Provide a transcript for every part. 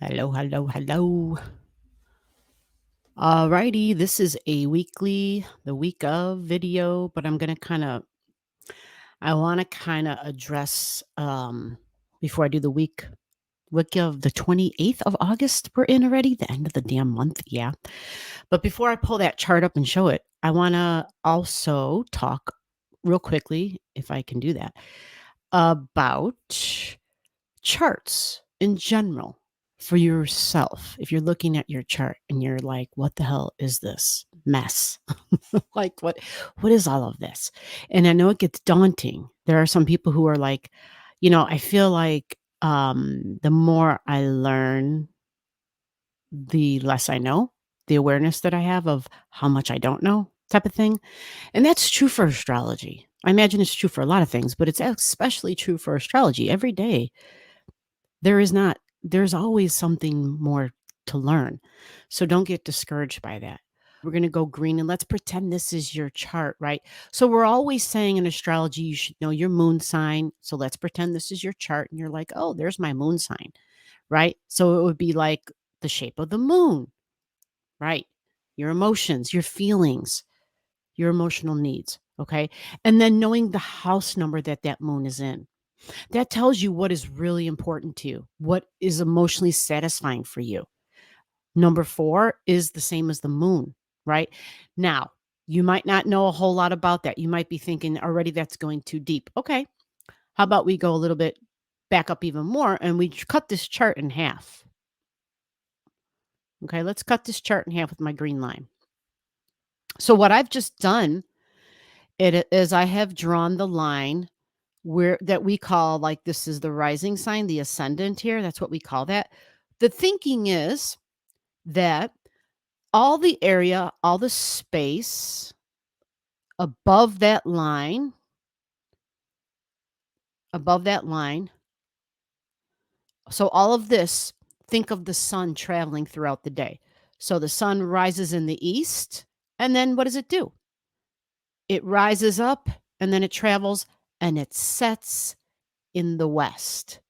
Hello, hello, hello. Alrighty, this is a the week of video, but I want to kind of address, before I do the week of the 28th of August, we're in already, the end of the damn month. Yeah. But before I pull that chart up and show it, I want to also talk real quickly, if I can do that, about charts in general for yourself. If you're looking at your chart and you're like, what the hell is this mess? Like what is all of this? And I know it gets daunting. There are some people who are like, I feel like the more I learn, the less I know, the awareness that I have of how much I don't know type of thing. And that's true for astrology. I imagine it's true for a lot of things, but it's especially true for astrology. Every day there is not there's always something more to learn. So don't get discouraged by that. We're going to go green and let's pretend this is your chart, right? So we're always saying in astrology you should know your moon sign. So let's pretend this is your chart and you're like, "Oh, there's my moon sign." Right? So it would be like the shape of the moon, right? Your emotions, your feelings, your emotional needs, okay? And then knowing the house number that moon is in. That tells you what is really important to you, what is emotionally satisfying for you. Number 4 is the same as the moon, right? Now, you might not know a whole lot about that. You might be thinking already that's going too deep. Okay. How about we go a little bit back up even more and we cut this chart in half? Okay, let's cut this chart in half with my green line. So what I've just done it is I have drawn the line where that we call, like, this is the rising sign, the ascendant here, that's what we call that. The thinking is that all the area, all the space above that line above that line, so all of this, think of the sun traveling throughout the day. So the sun rises in the east, and then what does it do? It rises up, and then it travels, and it sets in the west,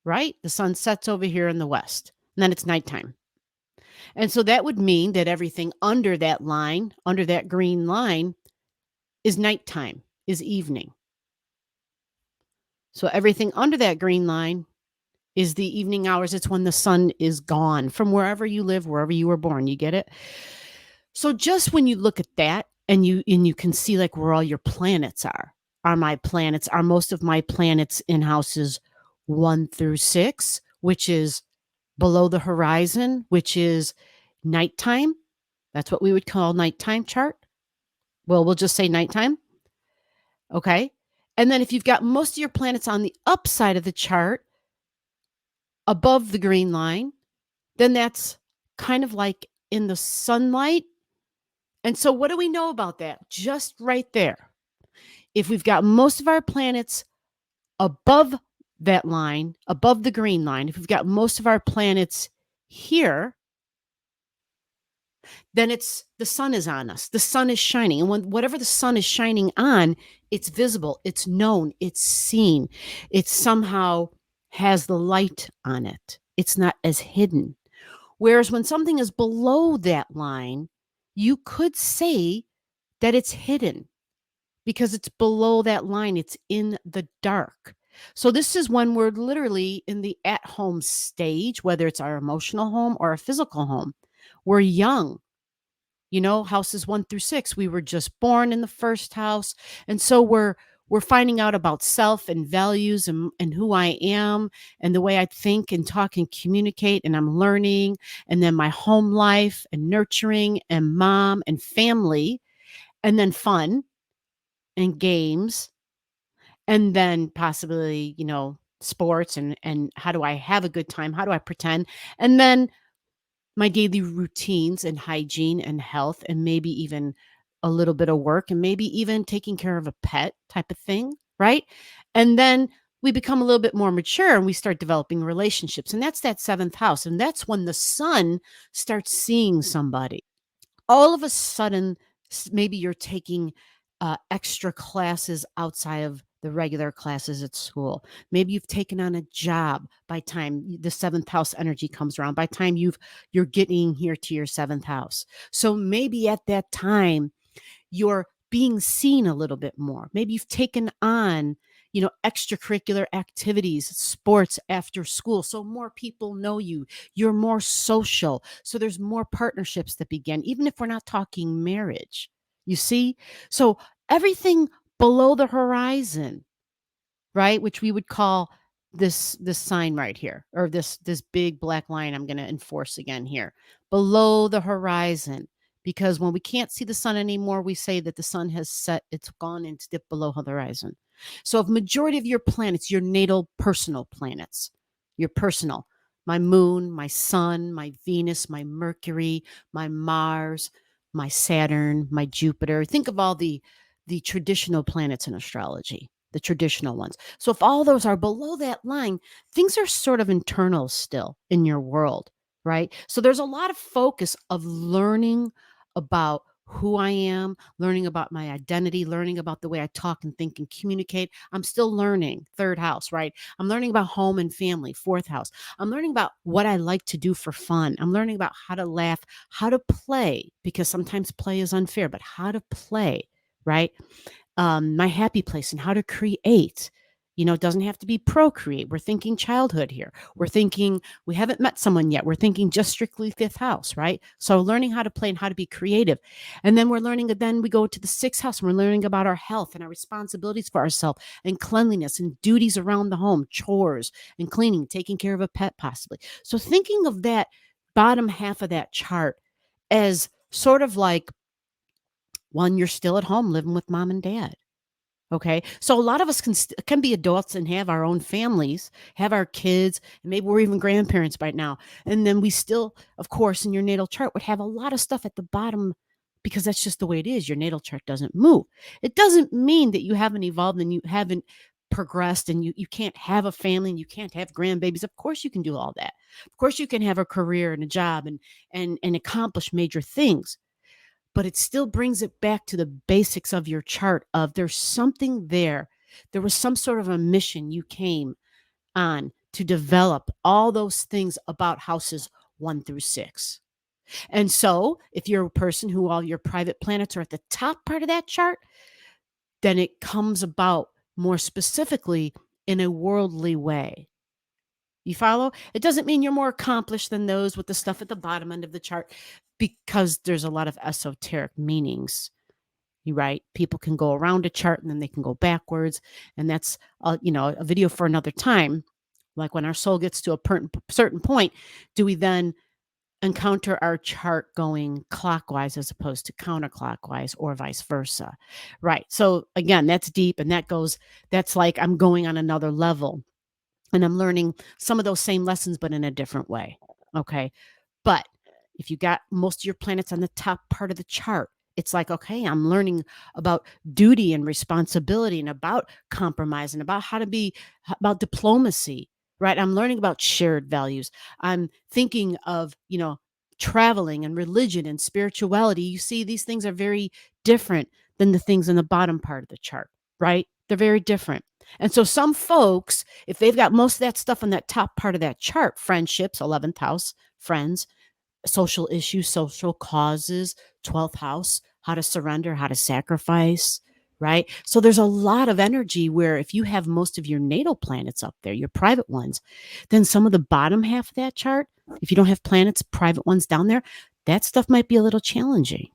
right? The sun sets over here in the west, and then it's nighttime. And so that would mean that everything under that line, under that green line, is nighttime, is evening. So everything under that green line is the evening hours. It's when the sun is gone from wherever you live, wherever you were born. You get it? So just when you look at that and you can see like where all your planets are my planets, are most of my planets in houses 1 through 6, which is below the horizon, which is nighttime. That's what we would call nighttime chart. Well, we'll just say nighttime. Okay. And then if you've got most of your planets on the upside of the chart above the green line, then that's kind of like in the sunlight. And so what do we know about that? Just right there. If we've got most of our planets above that line, above the green line, if we've got most of our planets here, then it's the sun is on us. The sun is shining. And when whatever the sun is shining on, it's visible, it's known, it's seen. It somehow has the light on it. It's not as hidden. Whereas when something is below that line, you could say that it's hidden because it's below that line. It's in the dark. So this is when we're literally in the at home stage, whether it's our emotional home or a physical home. We're young. Houses 1 through 6, we were just born in the first house. And so we're finding out about self and values and who I am and the way I think and talk and communicate. And I'm learning. And then my home life and nurturing and mom and family, and then fun and games, and then possibly, sports and how do I have a good time? How do I pretend? And then my daily routines and hygiene and health and maybe even a little bit of work and maybe even taking care of a pet type of thing, right? And then we become a little bit more mature and we start developing relationships. And that's that 7th house. And that's when the sun starts seeing somebody. All of a sudden, maybe you're taking extra classes outside of the regular classes at school. Maybe you've taken on a job by time the seventh house energy comes around, by time you're getting here to your seventh house. So maybe at that time you're being seen a little bit more. Maybe you've taken on, extracurricular activities, sports after school. So more people know you. You're more social. So there's more partnerships that begin, even if we're not talking marriage. You see? So everything below the horizon, right? Which we would call this sign right here, or this big black line I'm going to enforce again here, below the horizon. Because when we can't see the sun anymore, we say that the sun has set, it's gone and dipped below the horizon. So if majority of your planets, your natal personal planets, your personal, my moon, my sun, my Venus, my Mercury, my Mars, my Saturn, my Jupiter, think of all the traditional planets in astrology, the traditional ones. So if all those are below that line, things are sort of internal still in your world, right? So there's a lot of focus of learning about who I am, learning about my identity, learning about the way I talk and think and communicate. I'm still learning, third house, right? I'm learning about home and family, fourth house. I'm learning about what I like to do for fun. I'm learning about how to laugh, how to play, because sometimes play is unfair, but how to play, right? My happy place and how to create. It doesn't have to be procreate. We're thinking childhood here. We're thinking we haven't met someone yet. We're thinking just strictly fifth house, right? So learning how to play and how to be creative. And then we're learning, then we go to the sixth house and we're learning about our health and our responsibilities for ourselves and cleanliness and duties around the home, chores and cleaning, taking care of a pet possibly. So thinking of that bottom half of that chart as sort of like one, you're still at home living with mom and dad. Okay. So a lot of us can be adults and have our own families, have our kids, and maybe we're even grandparents by now. And then we still, of course, in your natal chart would have a lot of stuff at the bottom because that's just the way it is. Your natal chart doesn't move. It doesn't mean that you haven't evolved and you haven't progressed and you can't have a family and you can't have grandbabies. Of course you can do all that. Of course you can have a career and a job and accomplish major things, but it still brings it back to the basics of your chart of there's something there. There was some sort of a mission you came on to develop all those things about houses 1 through 6. And so if you're a person who all your private planets are at the top part of that chart, then it comes about more specifically in a worldly way. You follow? It doesn't mean you're more accomplished than those with the stuff at the bottom end of the chart, because there's a lot of esoteric meanings. You right? People can go around a chart and then they can go backwards, and that's a video for another time. Like when our soul gets to a certain point, do we then encounter our chart going clockwise as opposed to counterclockwise, or vice versa? Right. So again, that's deep, and that's like I'm going on another level and I'm learning some of those same lessons, but in a different way. Okay. But if you got most of your planets on the top part of the chart, it's like, okay, I'm learning about duty and responsibility and about compromise and about how to be, about diplomacy, right? I'm learning about shared values. I'm thinking of, traveling and religion and spirituality. You see, these things are very different than the things in the bottom part of the chart, right? They're very different. And so some folks, if they've got most of that stuff on that top part of that chart, friendships, 11th house, friends, social issues, social causes, 12th house, how to surrender, how to sacrifice, right? So there's a lot of energy where if you have most of your natal planets up there, your private ones, then some of the bottom half of that chart, if you don't have planets, private ones down there, that stuff might be a little challenging.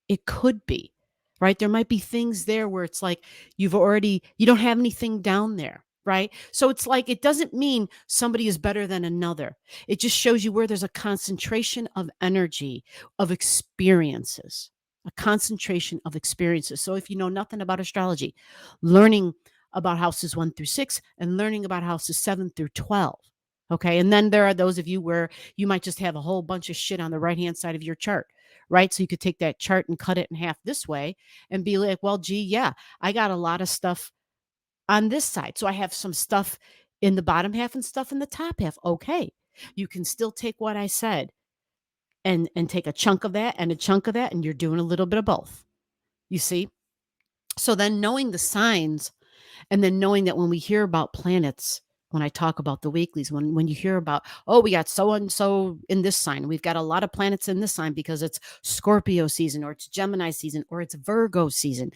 It could be, right? There might be things there where it's like you don't have anything down there, right? So it's like it doesn't mean somebody is better than another. It just shows you where there's a concentration of energy, of experiences, a concentration of experiences. So if you know nothing about astrology, learning about houses 1 through 6 and learning about houses 7 through 12. Okay. And then there are those of you where you might just have a whole bunch of shit on the right hand side of your chart, right? So you could take that chart and cut it in half this way and be like, well, gee, yeah, I got a lot of stuff on this side. So I have some stuff in the bottom half and stuff in the top half. Okay. You can still take what I said and take a chunk of that and a chunk of that, and you're doing a little bit of both. You see? So then knowing the signs And then knowing that when we hear about planets, when I talk about the weeklies, when you hear about, oh, we got so and so in this sign, we've got a lot of planets in this sign because it's Scorpio season or it's Gemini season or it's Virgo season,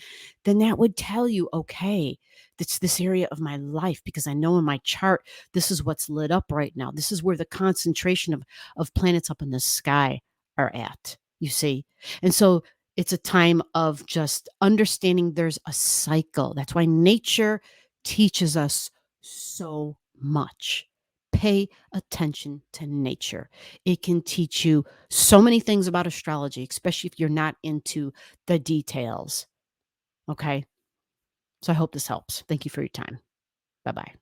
then that would tell you, okay, it's this area of my life because I know in my chart this is what's lit up right now. This is where the concentration of planets up in the sky are at. You see, and so it's a time of just understanding there's a cycle. That's why nature teaches us so much. Pay attention to nature. It can teach you so many things about astrology, especially if you're not into the details. Okay. So I hope this helps. Thank you for your time. Bye bye.